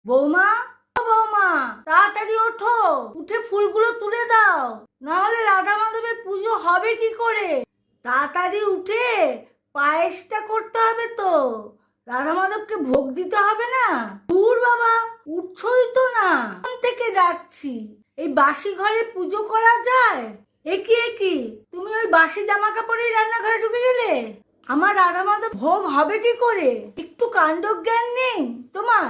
বৌমা, ও বৌমা, তাড়াতাড়ি ওঠো, উঠে ফুলগুলো তুলে দাও, না হলে রাধা মাধবের পুজো হবে কি করে? তাড়াতাড়ি উঠে পায়েসটা করতে হবে তো, রাধা মাধবকে ভোগ দিতে হবে না? দূর বাবা, উঠছই তো না, কোন থেকে ডাকছি। এই বাসি ঘরে পুজো করা যায়? একি তুমি ওই বাসি জামা কাপড়েই রান্নাঘরে ঢুকে গেলে? আমার রাধা মাধব ভোগ হবে কি করে? একটু কাণ্ডজ্ঞান নেই তোমার?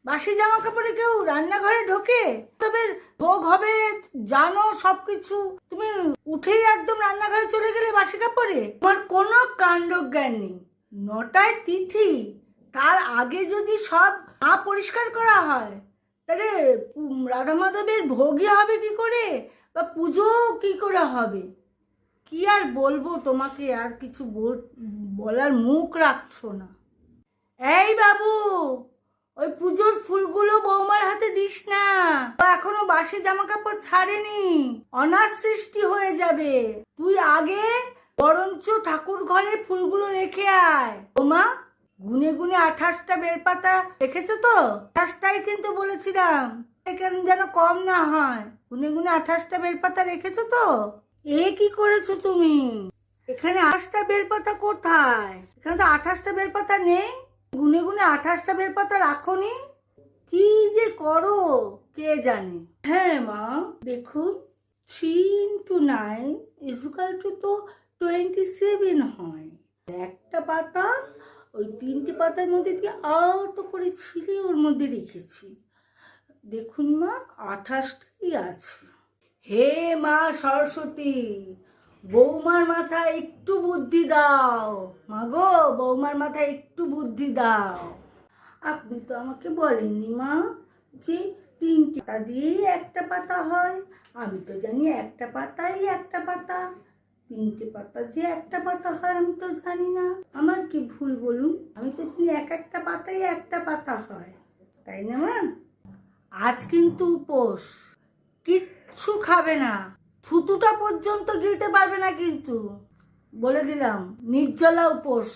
বাসি জামা কাপড়ে কেউ রান্নাঘরে ঢোকে? তবে ভোগ হবে জানো সবকিছু, তুমি উঠেই একদম রান্নাঘরে চলে গেলে বাসি কাপড়ে? তোমার কোনো কাণ্ডজ্ঞান নেই। 9টায় তিথি, তার আগে যদি সব না পরিষ্কার করা হয় তাহলে রাধা মাধবের ভোগই হবে কি করে, বা পুজো কি করে হবে? কি আর বলবো তোমাকে, আর কিছু বলার মুখ রাখছো না। এই বাবু, ওই পুজোর ফুলগুলো বৌমার হাতে দিস না, ও এখনো বাসি জামা কাপড় ছাড়েনি, অনাথ সৃষ্টি হয়ে যাবে। তুই আগে বরঞ্চ ঠাকুর ঘরে ফুলগুলো রেখে আয়। বৌমা, গুনে গুনে 28টা বেলপাতা রেখেছো তো? 28টাই কিন্তু বলেছিলাম, এখানে যেন কম না হয়। গুনে গুনে 28টা বেলপাতা রেখেছো তো? এ কি করেছো তুমি? এখানে 28টা বেলপাতা কোথায়? এখানে তো 28টা বেলপাতা নেই। গুনে গুনে 28টা বেলপাতা রাখোনি? কি যে করো কে জানে। হ্যাঁ মা, দেখুন, 3 into 9 তো 27 হয়। একটা পাতা ওই 3টে পাতার মধ্যে দিয়ে আলতো করে ছিঁড়ে ওর মধ্যে রেখেছি। দেখুন মা, 28টাই আছে। হে মা সরস্বতী, বৌমার মাথায় একটু বুদ্ধি দাও। মা গো, বৌমার মাথায় একটু বুদ্ধি দাও। আপনি তো আমাকে বলেননি মা যে 3টে পাতা দিয়েই একটা পাতা হয়। আমি তো জানি একটা পাতাই একটা পাতা, 3টে পাতা যে একটা পাতা হয় আমি তো জানি না। আমার কি ভুল বলুন? আমি তো জানি একটা পাতাই একটা পাতা হয়, তাই না মা? আজ কিন্তু উপোস, কিচ্ছু খাবে না, থুতুটা পর্যন্ত গিলতে পারবে না কিন্তু, বলে দিলাম, নির্জলা উপোস।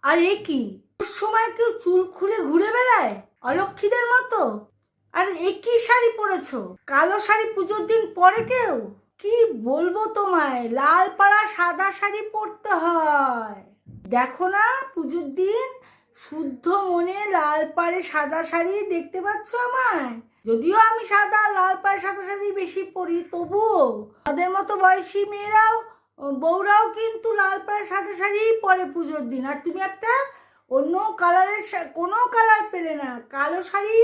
আর এ কি, ওর সময় কেউ চুল খুলে ঘুরে বেড়ায় অলক্ষীদের মতো? আর এ কি শাড়ি পরেছো? কালো শাড়ি পুজোর দিন পরে কেউ? কি বলবো তোমায়, লাল পাড়া সাদা শাড়ি পরতে হয়। দেখো না, পুজোর দিন শুদ্ধ মনে লাল পাড়ে সাদা শাড়ি দেখতে পাচ্ছ আমায়? যদিও আমি সাদা লাল পাড়ে সাদা শাড়ি বেশি পরি, তবুও তাদের মতো বয়সী মেয়েরাও, বউরাও কিন্তু লাল পাড়ে সাদা শাড়িই পরে পুজোর দিন। আর তুমি একটা অন্য কালারের, কোনো কালার পেলে না, কালো শাড়ি